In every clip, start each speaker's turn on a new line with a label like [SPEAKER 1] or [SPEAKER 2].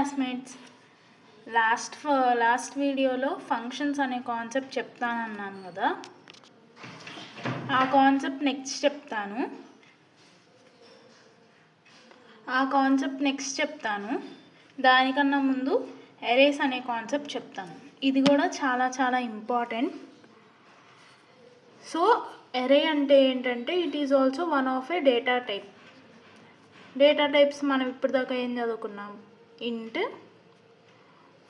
[SPEAKER 1] Classmates, last వీడియోలో functions అనే concept చెప్తానన్నాను కదా, ఆ కాన్సెప్ట్ నెక్స్ట్ చెప్తాను. దానికన్నా ముందు ఎరేస్ అనే కాన్సెప్ట్ చెప్తాను. ఇది కూడా చాలా చాలా ఇంపార్టెంట్. సో ఎరే అంటే ఏంటంటే it is also one of A data type. Data types మనం ఇప్పటిదాకా ఏం చదువుకున్నాం? ఇంట్,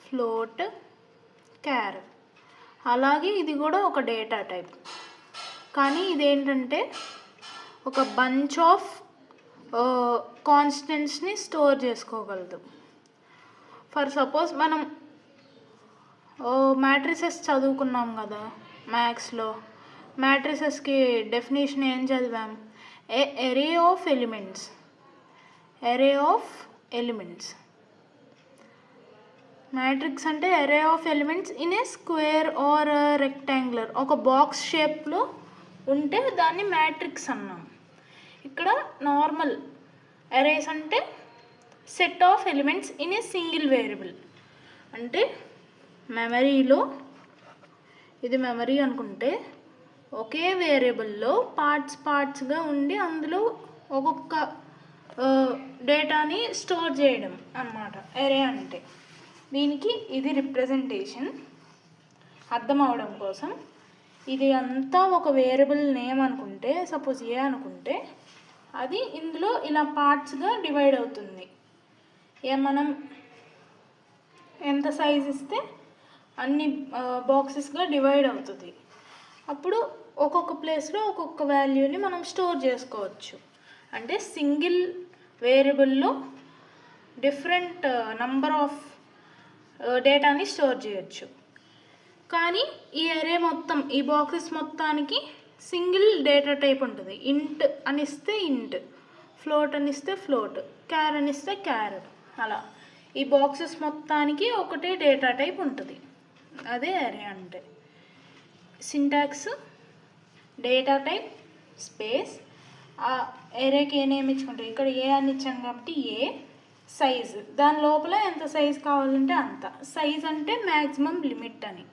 [SPEAKER 1] ఫ్లోట్, క్యార్. అలాగే ఇది కూడా ఒక డేటా టైప్, కానీ ఇదేంటంటే ఒక బంచ్ ఆఫ్ కాన్స్టెంట్స్ని స్టోర్ చేసుకోగలదు. ఫర్ సపోజ్ మనం మ్యాట్రిసెస్ చదువుకున్నాం కదా మ్యాథ్స్లో. మ్యాట్రిసెస్కి డెఫినేషన్ ఏం చదివాం? ఎరే ఆఫ్ ఎలిమెంట్స్. మ్యాట్రిక్స్ అంటే array of elements in a square or rectangular, ఒక బాక్స్ షేప్లో ఉంటే దాన్ని మ్యాట్రిక్స్ అన్నాం. ఇక్కడ నార్మల్ ఎరేస్ అంటే set of elements in a single variable. అంటే మెమరీలో, ఇది మెమరీ అనుకుంటే ఒకే వేరియబుల్లో పార్ట్స్గా ఉండి అందులో ఒక్కొక్క డేటాని స్టోర్ చేయడం అన్నమాట ఎరే అంటే. దీనికి ఇది రిప్రజెంటేషన్ అర్థం అవడం కోసం. ఇది అంతా ఒక వేరియబుల్ నేమ్ అనుకుంటే, సపోజ్ ఏ అనుకుంటే, అది ఇందులో ఇలా పార్ట్స్గా డివైడ్ అవుతుంది. మనం ఎంత సైజ్ ఇస్తే అన్ని బాక్సెస్గా డివైడ్ అవుతుంది. అప్పుడు ఒక్కొక్క ప్లేస్లో ఒక్కొక్క వాల్యూని మనం స్టోర్ చేసుకోవచ్చు. అంటే సింగిల్ వేరియబుల్లో డిఫరెంట్ నంబర్ ఆఫ్ డేటాని స్టోర్ చేయొచ్చు. కానీ ఈ అరే మొత్తం, ఈ బాక్సెస్ మొత్తానికి సింగిల్ డేటా టైప్ ఉంటుంది. ఇంట్ అనిస్తే ఇంట్, ఫ్లోట్ అనిస్తే ఫ్లోట్, క్యార్ అనిస్తే క్యార్. అలా ఈ బాక్సెస్ మొత్తానికి ఒకటే డేటా టైప్ ఉంటుంది. అదే అరే అంటే. సింటాక్స్ డేటా టైప్ స్పేస్ ఆ ఎరేకి ఏ నేమ్ ఇచ్చుకుంటాం. ఇక్కడ ఏ అని ఇచ్చాను కాబట్టి ఏ, సైజ్, దాని లోపల ఎంత సైజ్ కావాలంటే అంత. సైజ్ అంటే మ్యాక్సిమం లిమిట్ అని,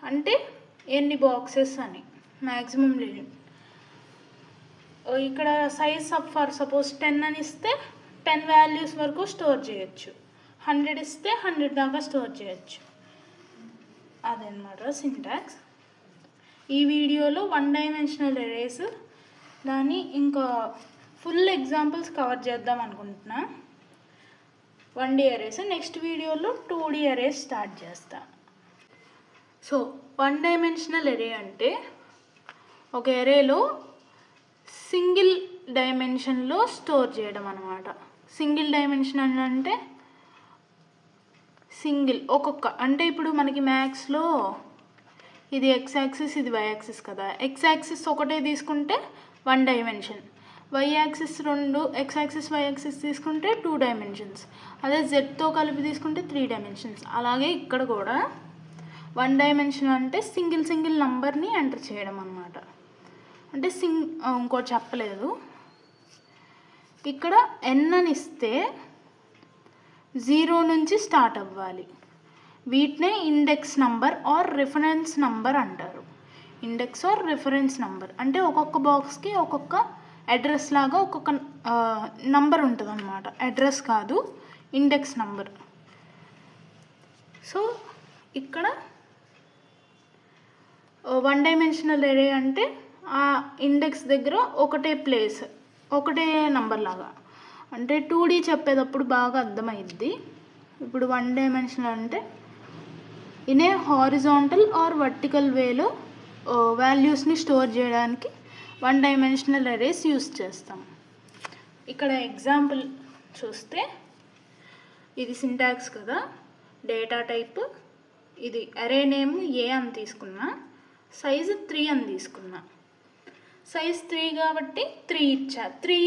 [SPEAKER 1] అంటే ఎన్ని బాక్సెస్ అని మ్యాక్సిమం లిమిట్. ఇక్కడ సైజ్ ఫర్ సపోజ్ 10 అని ఇస్తే 10 వాల్యూస్ వరకు స్టోర్ చేయొచ్చు. 100 ఇస్తే 100 దాకా స్టోర్ చేయొచ్చు. అదనమాట సింటాక్స్. ఈ వీడియోలో 1 డైమెన్షనల్ ఎరేస్, దాన్ని ఇంకా ఫుల్ ఎగ్జాంపుల్స్ కవర్ చేద్దాం అనుకుంటున్నా. 1D erase. నెక్స్ట్ వీడియోలో 2D ఎరేస్ స్టార్ట్ చేస్తా. సో 1 డైమెన్షనల్ ఎరే అంటే ఒక ఎరేలో సింగిల్ డైమెన్షన్లో స్టోర్ చేయడం అన్నమాట. సింగిల్ డైమెన్షన్ అంటే సింగిల్ ఒక్కొక్క, అంటే ఇప్పుడు మనకి మ్యాథ్స్లో ఇది ఎక్స్ యాక్సిస్, ఇది వై యాక్సిస్ కదా. ఎక్స్ యాక్సిస్ ఒకటే తీసుకుంటే 1 dimension, Y axis 2, X axis Y axis తీసుకుంటే 2 డైమెన్షన్స్, అదే జెడ్తో కలిపి తీసుకుంటే 3 డైమెన్షన్స్. అలాగే ఇక్కడ కూడా 1 డైమెన్షన్ అంటే సింగిల్ నంబర్ని ఎంటర్ చేయడం అన్నమాట. అంటే ఇంకోటి చెప్పలేదు. ఇక్కడ n అని ఇస్తే 0 నుంచి స్టార్ట్ అవ్వాలి. వీటినే index number or reference number అంటారు. ఇండెక్స్ ఆర్ రిఫరెన్స్ నంబర్ అంటే ఒక్కొక్క బాక్స్కి ఒక్కొక్క అడ్రస్ లాగా ఒక్కొక్క నంబర్ ఉంటుంది అన్నమాట. అడ్రస్ కాదు, ఇండెక్స్ నంబర్. సో ఇక్కడ 1 డైమెన్షనల్ ఎరే అంటే ఆ ఇండెక్స్ దగ్గర ఒకటే ప్లేస్, ఒకటే నంబర్ లాగా. అంటే 2D చెప్పేటప్పుడు బాగా అర్థమైద్ది. ఇప్పుడు 1 డైమెన్షనల్ అంటే in a horizontal or vertical వేలో వాల్యూస్ని స్టోర్ చేయడానికి 1 డైమెన్షనల్ ఎరేస్ యూస్ చేస్తాం. ఇక్కడ ఎగ్జాంపుల్ చూస్తే ఇది సింటాక్స్ కదా, డేటా టైప్, ఇది అరే నేమ్ ఏ అని తీసుకున్నా, సైజు 3 అని తీసుకున్నా. సైజ్ 3 కాబట్టి 3 ఇచ్చా. 3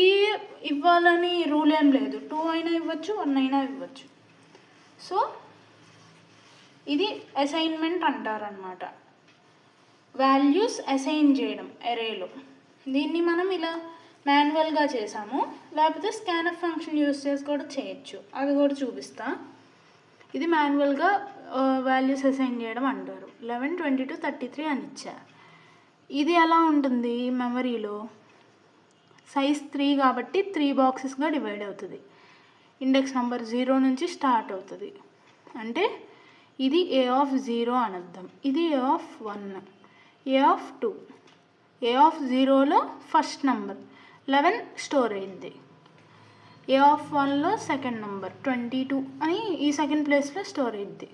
[SPEAKER 1] ఇవ్వాలని రూల్ ఏం లేదు, 2 అయినా ఇవ్వచ్చు, 1 అయినా ఇవ్వచ్చు. సో ఇది అసైన్మెంట్ అంటారనమాట. వాల్యూస్ అసైన్ చేయడం ఎరేలో. దీన్ని మనం ఇలా మాన్యువల్గా చేసాము, లేకపోతే స్కాన్ఎఫ్ ఫంక్షన్ యూస్ చేసి కూడా చేయొచ్చు, అది కూడా చూపిస్తా. ఇది మాన్యువల్గా వాల్యూస్ అసైన్ చేయడం అంటారు. 11, 22, 33 అని ఇచ్చా. ఇది ఎలా ఉంటుంది మెమరీలో, సైజ్ 3 కాబట్టి 3 బాక్సెస్గా డివైడ్ అవుతుంది. ఇండెక్స్ నెంబర్ 0 నుంచి స్టార్ట్ అవుతుంది. అంటే ఇది A0 అని అర్థం, ఇది A1, A2. A0లో first number 11 store అయింది, A1లో సెకండ్ నెంబర్ 22 అని ఈ సెకండ్ ప్లేస్లో స్టోర్ అయింది,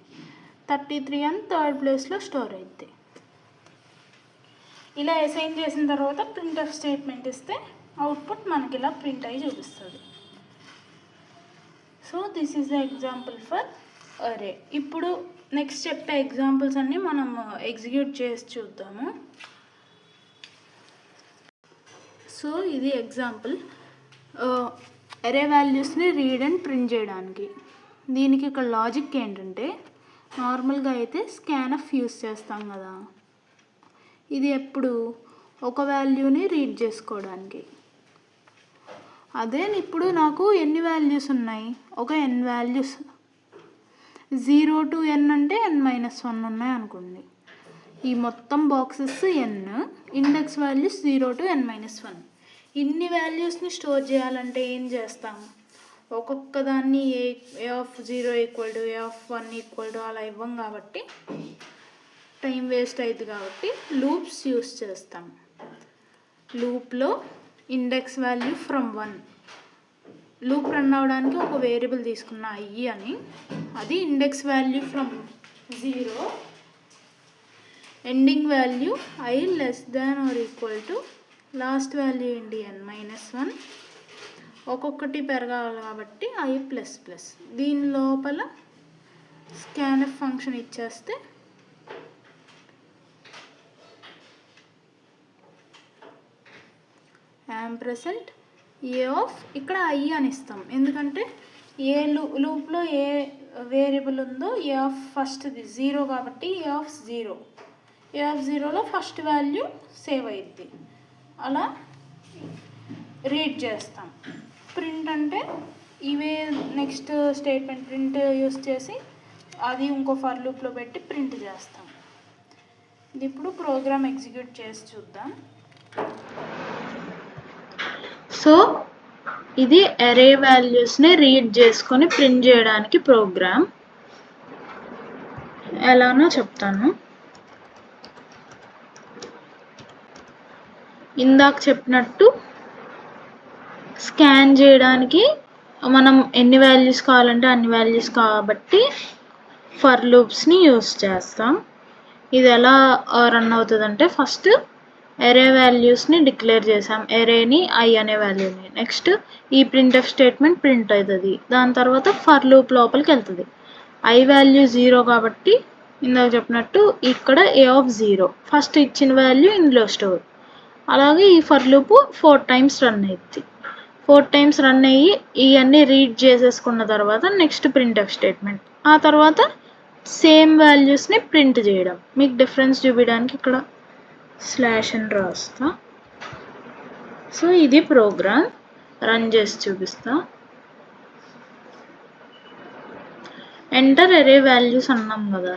[SPEAKER 1] 33 అని థర్డ్ ప్లేస్లో స్టోర్ అయింది. ఇలా అసైన్ చేసిన తర్వాత ప్రింట్ఎఫ్ స్టేట్మెంట్ ఇస్తే అవుట్పుట్ మనకి ఇలా ప్రింట్ అయ్యి చూపిస్తుంది. So this is the example for అరే. ఇప్పుడు నెక్స్ట్ చెప్పే ఎగ్జాంపుల్స్ అన్నీ మనం ఎగ్జిక్యూట్ చేసి చూద్దాము. సో ఇది ఎగ్జాంపుల్, అరే వాల్యూస్ని రీడ్ అండ్ ప్రింట్ చేయడానికి. దీనికి ఇక్కడ లాజిక్ ఏంటంటే, నార్మల్గా అయితే స్కాన్ఎఫ్ యూస్ చేస్తాం కదా, ఇది ఎప్పుడు ఒక వాల్యూని రీడ్ చేసుకోవడానికి. అదే ఇప్పుడు నాకు ఎన్ని వాల్యూస్ ఉన్నాయి, ఒక n వాల్యూస్, 0 to n అంటే n-1 ఉన్నాయి అనుకోండి. ఈ మొత్తం boxes n, index values 0 to n-1. ఇన్ని వాల్యూస్ని స్టోర్ చేయాలంటే ఏం చేస్తాం, ఒక్కొక్క దాన్ని A0 equal to A1 equal to అలా ఇవ్వం కాబట్టి టైం వేస్ట్ అవుతుంది. కాబట్టి లూప్స్ యూస్ చేస్తాం. లూప్లో index value from 1, loop run అవ్వడానికి ఒక వేరియబుల్ తీసుకున్న i అని, అది index value from 0, ending value i less than or equal to last value ఏంటి n-1, ఒక్కొక్కటి పెరగాలి కాబట్టి i++. దీని లోపల స్కాన్ఎఫ్ ఫంక్షన్ ఇచ్చేస్తే యాంప్రసెంట్ ఏ ఆఫ్, ఇక్కడ i అని ఇస్తాం ఎందుకంటే ఏ లూప్లో ఏ వేరియబుల్ ఉందో ఏ ఆఫ్ ఫస్ట్ది 0 కాబట్టి A0లో ఫస్ట్ వాల్యూ సేవ్ అయ్యిద్ది. అలా రీడ్ చేస్తాం. ప్రింట్ అంటే ఇవే నెక్స్ట్ స్టేట్మెంట్ ప్రింట్ యూస్ చేసి అది ఇంకో ఫర్ లూప్లో పెట్టి ప్రింట్ చేస్తాం. ఇది ఇప్పుడు ప్రోగ్రామ్ ఎగ్జిక్యూట్ చేసి చూద్దాం. సో ఇది అరే వాల్యూస్ని రీడ్ చేసుకొని ప్రింట్ చేయడానికి ప్రోగ్రామ్. ఎలానో చెప్తాను. ఇందాక చెప్పినట్టు స్కాన్ చేయడానికి మనం ఎన్ని వాల్యూస్ కావాలంటే అన్ని వాల్యూస్ కాబట్టి ఫర్ లూప్స్ని యూస్ చేస్తాం. ఇది ఎలా రన్ అవుతుందంటే, ఫస్ట్ అరే వాల్యూస్ని డిక్లేర్ చేసాం, అరేని i అనే వాల్యూని. నెక్స్ట్ ఈ ప్రింట్ఎఫ్ స్టేట్మెంట్ ప్రింట్ అవుతుంది. దాని తర్వాత ఫర్ లూప్ లోపలికి వెళ్తుంది. i వాల్యూ 0 కాబట్టి ఇందాక చెప్పినట్టు ఇక్కడ A0 ఫస్ట్ ఇచ్చిన వాల్యూ ఇందులో స్టోర్. అలాగే ఈ ఫర్ లూప్ 4 times రన్ అయ్యింది. 4 times రన్ అయ్యి ఇవన్నీ రీడ్ చేసేసుకున్న తర్వాత నెక్స్ట్ ప్రింట్ఎఫ్ స్టేట్మెంట్, ఆ తర్వాత సేమ్ వాల్యూస్ని ప్రింట్ చేయడం. మీకు డిఫరెన్స్ చూపించడానికి ఇక్కడ స్లాష్ అని రాస్తా. సో ఇది ప్రోగ్రామ్, రన్ చేసి చూపిస్తా. ఎంటర్ అరే వాల్యూస్ అన్నాం కదా,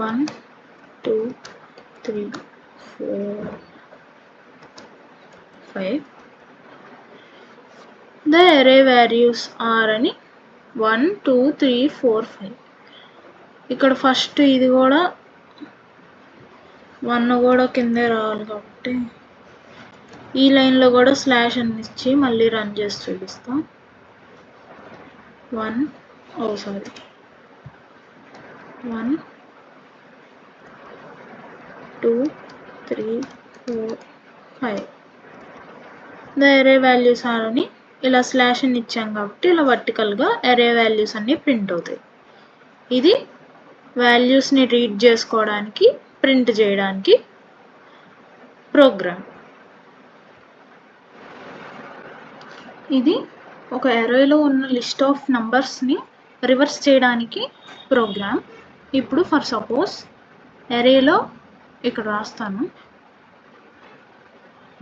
[SPEAKER 1] 1 2 3 4 5. The array values are అని 1 2 3 4 5. ఇక్కడ ఫస్ట్ ఇది కూడా 1 కూడా కిందే రావాలి కాబట్టి ఈ లైన్లో కూడా స్లాష్ అని ఇచ్చి మళ్ళీ రన్ చేసి చూపిస్తాం. 1 2 3 4 5. ద అరే వాల్యూస్ ఆర్ అని ఇలా స్లాష్ అని ఇచ్చాం కాబట్టి ఇలా వర్టికల్గా అరే వాల్యూస్ అన్నీ ప్రింట్ అవుతాయి. ఇది వాల్యూస్ని రీడ్ చేసుకోవడానికి ప్రింట్ చేయడానికి ప్రోగ్రామ్. ఇది ఒక అరేలో ఉన్న లిస్ట్ ఆఫ్ నంబర్స్ని రివర్స్ చేయడానికి ప్రోగ్రామ్. ఇప్పుడు ఫర్ సపోజ్ అరేలో ఇక్కడ రాస్తాను,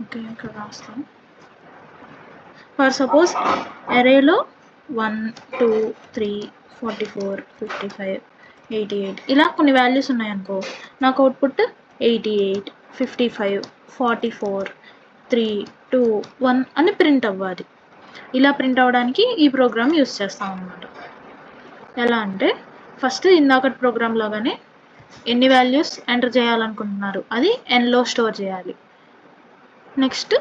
[SPEAKER 1] ఓకే, ఇక్కడ రాస్తాం. ఫర్ సపోజ్ అరేలో 1 2 3 44 55 88 ఇలా కొన్ని వాల్యూస్ ఉన్నాయనుకో, నాకు అవుట్పుట్ 88 55 44 3 2 1 అని ప్రింట్ అవ్వాలి. ఇలా ప్రింట్ అవ్వడానికి ఈ ప్రోగ్రామ్ యూస్ చేస్తాం అన్నమాట. ఎలా అంటే ఫస్ట్ ఇందాకటి ప్రోగ్రామ్ లాగానే ఎన్ని వాల్యూస్ ఎంటర్ చేయాలనుకుంటున్నారు అది ఎన్లో స్టోర్ చేయాలి. నెక్స్ట్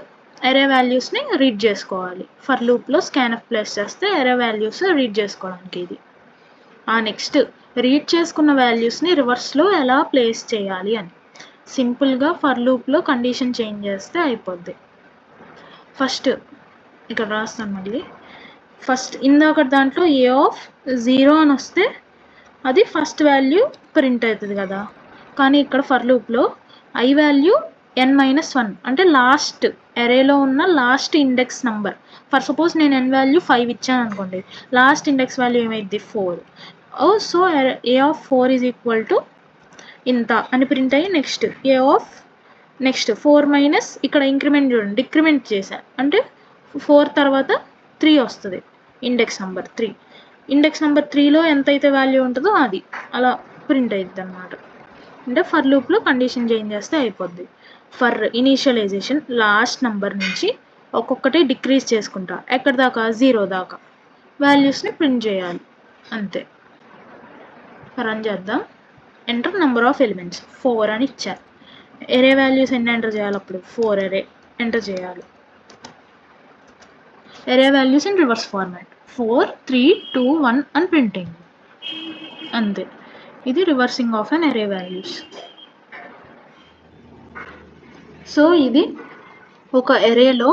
[SPEAKER 1] అరే వాల్యూస్ని రీడ్ చేసుకోవాలి. ఫర్ లూప్లో స్కాన్ఎఫ్ ప్లేస్ చేస్తే అరే వాల్యూస్ రీడ్ చేసుకోవడానికి ఇది. నెక్స్ట్ రీడ్ చేసుకున్న వాల్యూస్ని రివర్స్లో ఎలా ప్లేస్ చేయాలి అని సింపుల్గా ఫర్ లూప్లో కండిషన్ చేంజ్ చేస్తే అయిపోద్ది. ఫస్ట్ ఇక్కడ రాస్తాను మళ్ళీ. ఫస్ట్ ఇందాక దాంట్లో ఏ ఆఫ్ 0 అని వస్తే అది ఫస్ట్ వాల్యూ ప్రింట్ అవుతుంది కదా, కానీ ఇక్కడ ఫర్ లూప్లో ఐ వాల్యూ n-1 అంటే లాస్ట్ అరేలో ఉన్న last index number. For suppose నేను n వాల్యూ 5 ఇచ్చాను అనుకోండి, లాస్ట్ ఇండెక్స్ వాల్యూ ఏమైంది 4. So A of 4 is equal to ఇంత అని ప్రింట్ అయ్యి next A of next 4 minus ఇక్కడ ఇంక్రిమెంట్ చూడండి, డిక్రిమెంట్ చేశాను అంటే 4 తర్వాత 3 వస్తుంది ఇండెక్స్ నెంబర్ 3. ఇండెక్స్ నెంబర్ 3లో ఎంతైతే వాల్యూ ఉంటుందో అది అలా ప్రింట్ అవుతుంది అన్నమాట. అంటే ఫర్ లూప్లో కండిషన్ చేంజ్ చేస్తే అయిపోద్ది. ఫర్ ఇనీషియలైజేషన్ లాస్ట్ నెంబర్ నుంచి ఒక్కొక్కటి డిక్రీజ్ చేసుకుంటా ఎక్కడి దాకా 0 దాకా వాల్యూస్ని ప్రింట్ చేయాలి అంతే. రన్ చేద్దాం. ఎంటర్ నెంబర్ ఆఫ్ ఎలిమెంట్స్ 4 అని ఇచ్చారు. ఎరే వాల్యూస్ ఎన్ని ఎంటర్ చేయాలి అప్పుడు 4 ఎరే ఎంటర్ చేయాలి. Array values in reverse format 4 3 2 1 అని ప్రింట్ అయింది అంతే. ఇది reversing of an array values. So ఇది ఒక ఎరేలో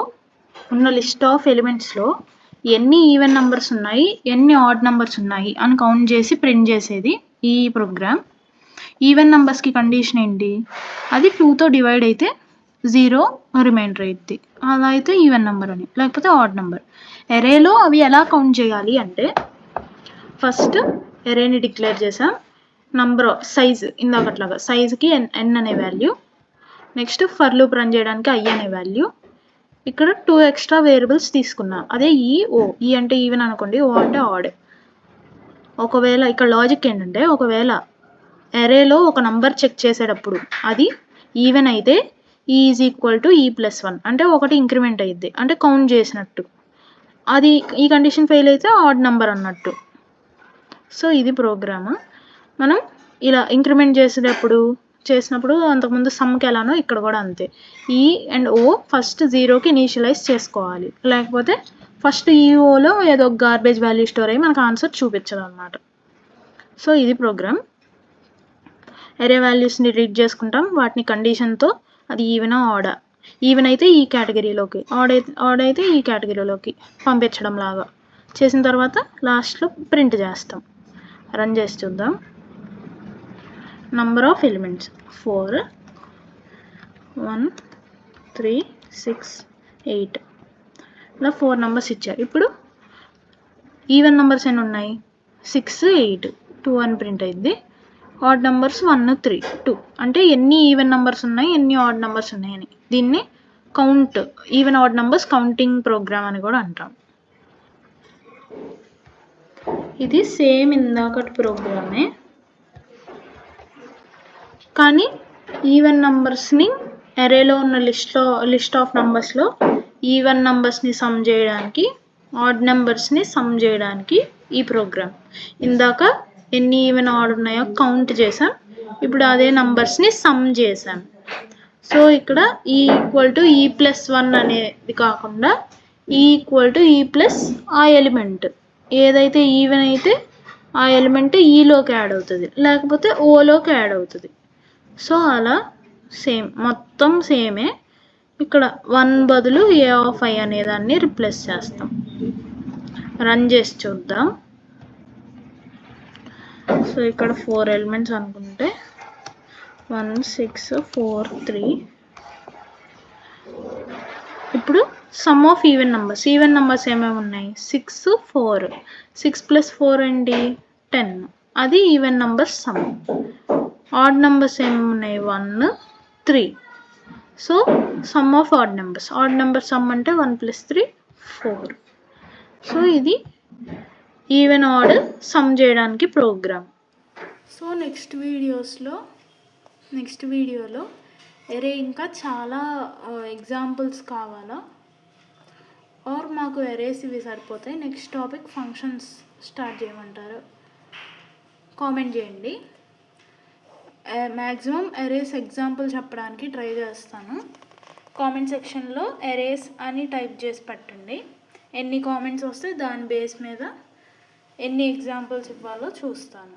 [SPEAKER 1] ఉన్న లిస్ట్ ఆఫ్ ఎలిమెంట్స్లో ఎన్ని ఈవెన్ నెంబర్స్ ఉన్నాయి ఎన్ని ఆడ్ నెంబర్స్ ఉన్నాయి అని కౌంట్ చేసి ప్రింట్ చేసేది ఈ ప్రోగ్రామ్. ఈవెన్ నెంబర్స్కి కండిషన్ ఏంటి, అది 2తో డివైడ్ అయితే 0 రిమైండర్ అయింది, అలా అయితే ఈవెన్ నెంబర్ అని, లేకపోతే ఆడ్ నెంబర్. ఎరేలో అవి ఎలా కౌంట్ చేయాలి అంటే ఫస్ట్ ఎరేని డిక్లేర్ చేసాం, నంబర్ సైజ్ ఇందాకట్లాగా సైజ్కి n అనే value, next for loop run చేయడానికి i అనే వాల్యూ. ఇక్కడ 2 ఎక్స్ట్రా వేరియబుల్స్ తీసుకున్నా, అదే ఈ అంటే ఈవెన్ అనుకోండి, ఓ అంటే ఆడ్. ఒకవేళ ఇక్కడ లాజిక్ ఏంటంటే ఒకవేళ అరేలో ఒక నంబర్ చెక్ చేసేటప్పుడు అది ఈవెన్ అయితే ఈ ఈజ్ ఈక్వల్ టు e+1 అంటే ఒకటి ఇంక్రిమెంట్ అయ్యిద్ది అంటే కౌంట్ చేసినట్టు, అది ఈ కండిషన్ ఫెయిల్ అయితే ఆడ్ నెంబర్ అన్నట్టు. సో ఇది ప్రోగ్రామ్. మనం ఇలా ఇంక్రిమెంట్ చేసినప్పుడు అంతకుముందు సమ్కి ఎలానో ఇక్కడ కూడా అంతే, ఈ అండ్ ఓ ఫస్ట్ 0కి ఇనీషియలైజ్ చేసుకోవాలి, లేకపోతే ఫస్ట్ ఈఓలో ఏదో గార్బేజ్ వాల్యూ స్టోర్ అయ్యి మనకు ఆన్సర్ చూపించదు అనమాట. సో ఇది ప్రోగ్రామ్. ఎరే వాల్యూస్ని రీడ్ చేసుకుంటాం, వాటిని కండిషన్తో అది ఈవెన్ ఆడా, ఈవెన్ అయితే ఈ కేటగిరీలోకి, ఆడ్ అయితే ఈ కేటగిరీలోకి పంపించడం లాగా చేసిన తర్వాత లాస్ట్లో ప్రింట్ చేస్తాం. రన్ చేసి చూద్దాం. నంబర్ ఆఫ్ ఎలిమెంట్స్ 4 1 3 6 8 ఇలా 4 నెంబర్స్ ఇచ్చారు. ఇప్పుడు ఈవెన్ నెంబర్స్ ఎన్ని ఉన్నాయి 6 8 2 అని ప్రింట్ అయింది. ఆడ్ నెంబర్స్ 1 3 2 అంటే ఎన్ని ఈవెన్ నెంబర్స్ ఉన్నాయి ఎన్ని ఆడ్ నెంబర్స్ ఉన్నాయని. దీన్ని count even odd numbers counting program అని కూడా అంటాం. ఇది సేమ్ ఇందాకటి ప్రోగ్రామే, కానీ ఈవెన్ నెంబర్స్ని అరేలో ఉన్న లిస్ట్ ఆఫ్ నెంబర్స్లో ఈవెన్ నెంబర్స్ని సమ్ చేయడానికి ఆడ్ నెంబర్స్ని సమ్ చేయడానికి ఈ ప్రోగ్రామ్. ఇందాక ఎన్ని ఈవెన్ ఆడ్ ఉన్నాయో కౌంట్ చేసాం, ఇప్పుడు అదే నెంబర్స్ని సమ్ చేసాం. సో ఇక్కడ ఈ ఈక్వల్ టు e+1 అనేది కాకుండా ఈ ఈక్వల్ టు ఈ ప్లస్ ఆ ఎలిమెంట్ ఏదైతే ఈవెన్ అయితే ఆ ఎలిమెంట్ ఈలోకి యాడ్ అవుతుంది, లేకపోతే ఓలోకి యాడ్ అవుతుంది. సో అలా సేమ్ మొత్తం సేమే. ఇక్కడ 1 బదులు ఏ ఆఫ్ i అనే దాన్ని రిప్లేస్ చేస్తాం. రన్ చేసి చూద్దాం. సో ఇక్కడ 4 ఎలిమెంట్స్ అనుకుంటే 1 6 4 3. ఇప్పుడు సమ్ ఆఫ్ ఈవెన్ నెంబర్స్ ఏమేమి ఉన్నాయి 6 4 6 + 4 ఏంటి 10, అది even numbers sum. Odd numbers ఏమేమి ఉన్నాయి 1 3. So some of odd number some అంటే 1 + 3 4. సో ఇది ఈవెన్ ఆడ్ సమ్ చేయడానికి ప్రోగ్రామ్. సో నెక్స్ట్ వీడియోలో అరే ఇంకా చాలా ఎగ్జాంపుల్స్ కావాలా ఆర్ మాకు అరేస్ ఇవి సరిపోతాయి, నెక్స్ట్ టాపిక్ ఫంక్షన్స్ స్టార్ట్ చేయమంటారు, కామెంట్ చేయండి. మ్యాక్సిమం అరేస్ ఎగ్జాంపుల్ చెప్పడానికి ట్రై చేస్తాను. కామెంట్ సెక్షన్లో అరేస్ అని టైప్ చేసి పెట్టండి. ఎన్ని కామెంట్స్ వస్తే దాని బేస్ మీద ఎన్ని ఎగ్జాంపుల్స్ ఇవ్వాలో చూస్తాను.